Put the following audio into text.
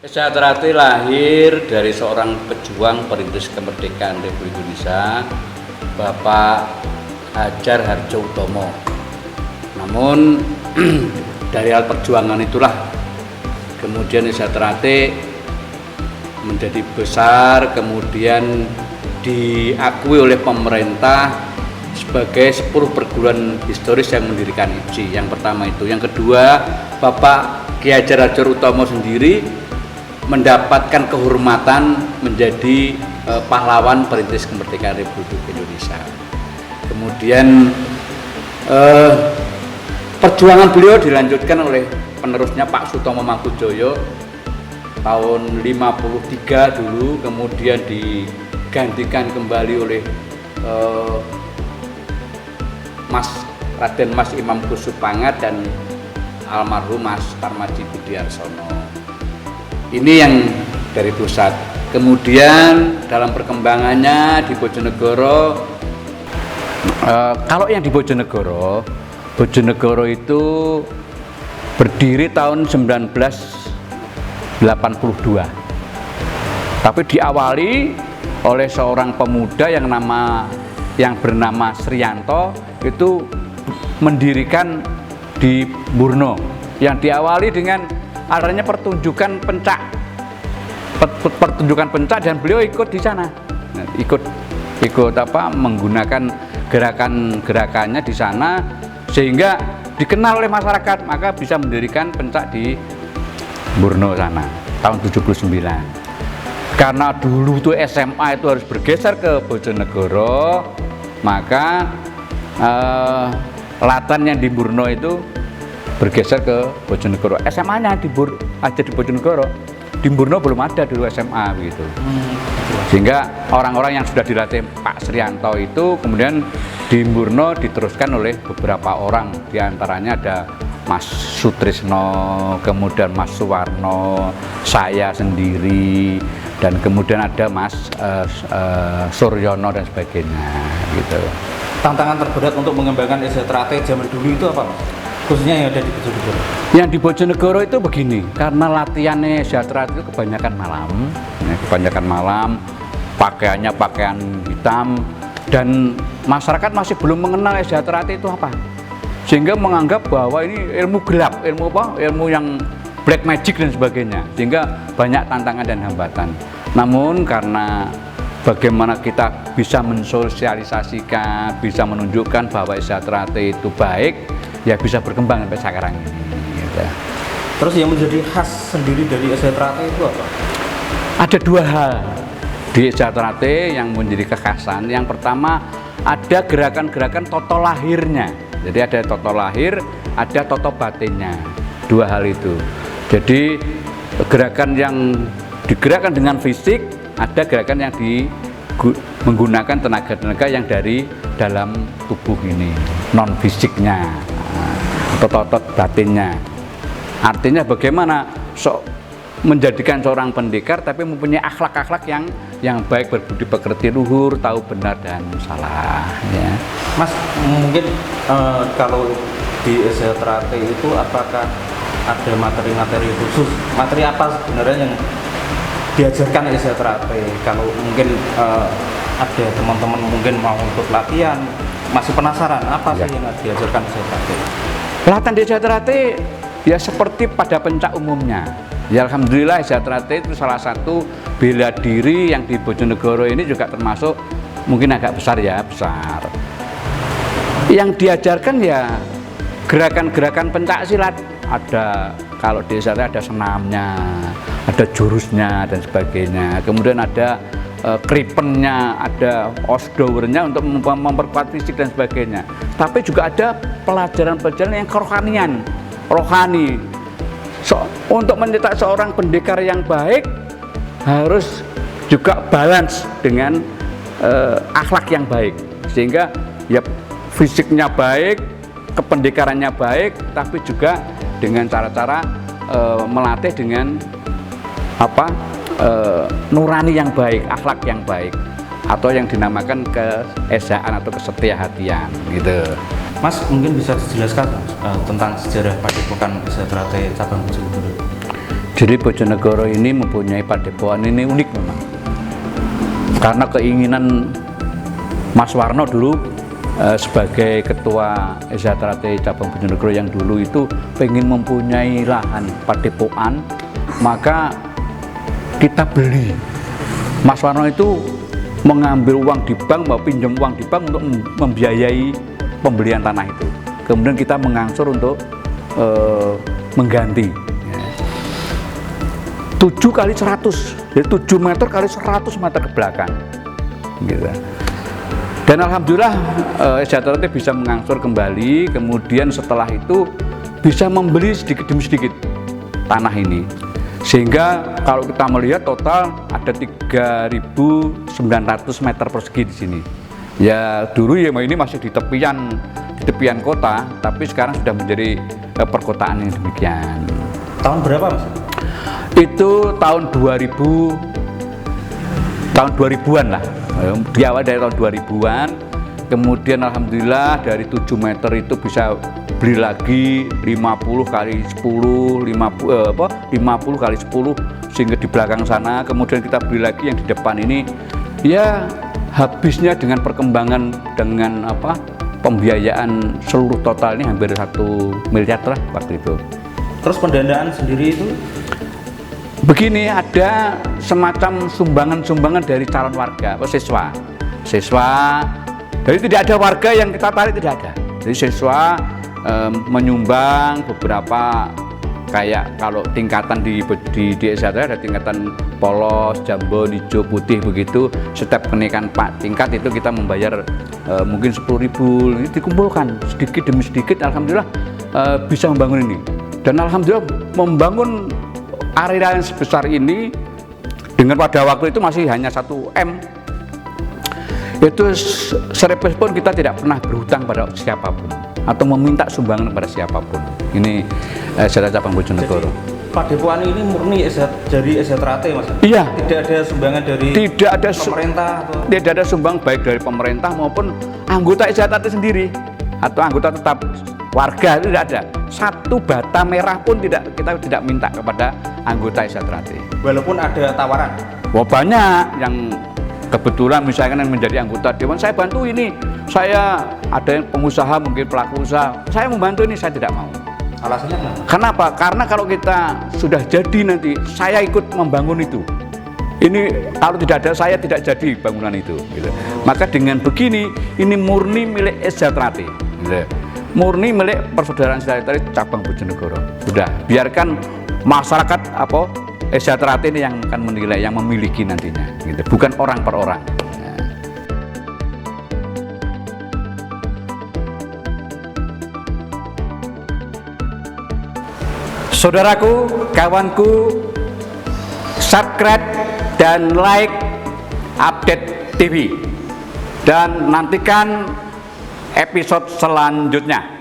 Sejahtera lahir dari seorang pejuang perintis kemerdekaan Republik Indonesia, Bapak Hadjar Hardjo Utomo. Namun dari hal perjuangan itulah kemudian Sejahtera menjadi besar, kemudian diakui oleh pemerintah sebagai 10 perguruan historis yang mendirikan IPSI. Yang pertama itu. Yang kedua, Bapak Ki Hadjar Hardjo Utomo sendiri mendapatkan kehormatan menjadi pahlawan perintis kemerdekaan Republik Indonesia. Kemudian perjuangan beliau dilanjutkan oleh penerusnya Pak Sutomo Mangkujoyo tahun 53 dulu, kemudian digantikan kembali oleh Raden Mas Imam Kusupangat dan almarhum Mas Tarmadji Budiarsono. Ini yang dari pusat. Kemudian dalam perkembangannya di Bojonegoro, kalau yang di Bojonegoro itu berdiri tahun 1982. Tapi diawali oleh seorang pemuda yang bernama Sriyanto, itu mendirikan di Burno, yang diawali dengan adanya pertunjukan pencak dan beliau ikut di sana. Ikut menggunakan gerakannya di sana sehingga dikenal oleh masyarakat, maka bisa mendirikan pencak di Burno sana tahun 79. Karena dulu tuh SMA itu harus bergeser ke Bojonegoro, maka latan yang di Burno itu bergeser ke Bojonegoro. SMA-nya ada di Bojonegoro. Di Burno belum ada dulu SMA begitu. Sehingga orang-orang yang sudah dilatih Pak Sriyanto itu kemudian di Burno diteruskan oleh beberapa orang. Di antaranya ada Mas Sutrisno, kemudian Mas Suwarno, saya sendiri, dan kemudian ada Mas Suryono dan sebagainya gitu. Tantangan terberat untuk mengembangkan Sejahtera zaman dulu itu apa, Mas? Khususnya yang ada di Bojonegoro. Yang di Bojonegoro itu begini, karena latihannya Sejahtera itu kebanyakan malam, pakaiannya pakaian hitam, dan masyarakat masih belum mengenal Sejahtera itu apa, sehingga menganggap bahwa ini ilmu gelap, ilmu yang black magic dan sebagainya, sehingga banyak tantangan dan hambatan. Namun karena bagaimana kita bisa mensosialisasikan, bisa menunjukkan bahwa Sejahtera itu baik, ya bisa berkembang sampai sekarang ini gitu. Terus yang menjadi khas sendiri dari Sejahtera itu apa? Ada dua hal di Sejahtera yang menjadi kekhasan. Yang pertama, ada gerakan-gerakan toto lahirnya. Jadi ada toto lahir, ada toto batinnya. Dua hal itu. Jadi gerakan yang digerakkan dengan fisik, ada gerakan yang menggunakan tenaga-tenaga yang dari dalam tubuh ini, non fisiknya, otot batinnya. Artinya bagaimana menjadikan seorang pendekar tapi mempunyai akhlak-akhlak yang baik, berbudi pekerti luhur, tahu benar dan salah ya. Mas, mungkin kalau di Sejahtera itu apakah ada materi-materi khusus, materi apa sebenarnya yang diajarkan Sejahtera? Kalau mungkin ada teman-teman mungkin mau ikut latihan, masih penasaran apa sih yang diajarkan Sejahtera? Latihan di Sejahtera ya seperti pada pencak umumnya. Ya alhamdulillah Sejahtera itu salah satu bela diri yang di Bojonegoro ini juga termasuk mungkin agak besar. Yang diajarkan ya gerakan-gerakan pencak silat. Ada, kalau di Sejahtera ada senamnya, ada jurusnya dan sebagainya. Kemudian ada kripennya, ada osdowernya untuk memperkuat fisik dan sebagainya. Tapi juga ada pelajaran-pelajaran yang rohani. Untuk mencetak seorang pendekar yang baik harus juga balance dengan akhlak yang baik, sehingga ya fisiknya baik, kependekarannya baik, tapi juga dengan cara-cara melatih dengan nurani yang baik, akhlak yang baik, atau yang dinamakan keesaan atau kesetiahatian gitu. Mas, mungkin bisa dijelaskan tentang sejarah Padepokan Sejahtera cabang Bojonegoro. Di Jadi Bojonegoro ini mempunyai padepokan ini unik memang. Karena keinginan Mas Warno dulu sebagai ketua SH cabang Bojonegoro yang dulu itu pengen mempunyai lahan padepokan, maka kita beli. Mas Warno itu mengambil uang di bank, mau pinjam uang di bank untuk membiayai pembelian tanah itu. Kemudian kita mengangsur untuk mengganti. 7 kali 100, jadi 7 meter kali 100 meter ke belakang. Gitu. Dan alhamdulillah SH bisa mengangsur kembali, kemudian setelah itu bisa membeli sedikit demi sedikit tanah ini. Sehingga kalau kita melihat total ada 3.900 meter persegi di sini. Ya dulu ya ini masih di tepian kota, tapi sekarang sudah menjadi perkotaan yang demikian. Tahun berapa Mas? Itu tahun 2000-an lah, di awal dari tahun 2000-an. Kemudian alhamdulillah dari 7 meter itu bisa beli lagi 50 kali 10, 50 kali 10, sehingga di belakang sana. Kemudian kita beli lagi yang di depan ini. Ya habisnya dengan perkembangan, dengan pembiayaan seluruh total ini hampir 1 miliar lah waktu itu. Terus pendanaan sendiri itu? Begini, ada semacam sumbangan-sumbangan dari calon warga atau siswa. Jadi tidak ada warga yang kita tarik, tidak ada. Jadi siswa menyumbang beberapa, kayak kalau tingkatan di SH ada tingkatan polos, jambon, hijau, putih begitu. Setiap kenaikan tingkat itu kita membayar mungkin 10.000, ini dikumpulkan sedikit demi sedikit. Alhamdulillah bisa membangun ini. Dan alhamdulillah membangun area yang sebesar ini dengan pada waktu itu masih hanya 1 M. Itu serepes pun kita tidak pernah berhutang pada siapapun atau meminta sumbangan kepada siapapun. Ini SH cabang Bojonegoro. Padepokan ini murni dari SH Trate Mas? Iya. Tidak ada sumbangan dari pemerintah atau? Tidak ada sumbang baik dari pemerintah maupun anggota SH Trate sendiri atau anggota tetap warga, itu tidak ada. 1 bata merah pun kita tidak minta kepada anggota SH Trate. Walaupun ada tawaran? Wah, banyak yang kebetulan misalkan yang menjadi anggota dewan, saya bantu ini, saya ada yang pengusaha, mungkin pelaku usaha, saya membantu ini, saya tidak mau. Alasannya kenapa? Kenapa? Karena kalau kita sudah jadi nanti, saya ikut membangun itu. Ini kalau tidak ada saya tidak jadi bangunan itu. Gitu. Maka dengan begini, ini murni milik SH Trate. Gitu. Murni milik Persaudaraan Trate cabang Bojonegoro. Sudah, biarkan masyarakat SH Trate ini yang akan menilai, yang memiliki nantinya, gitu. Bukan orang per orang. Saudaraku, kawanku, subscribe dan like Update TV dan nantikan episode selanjutnya.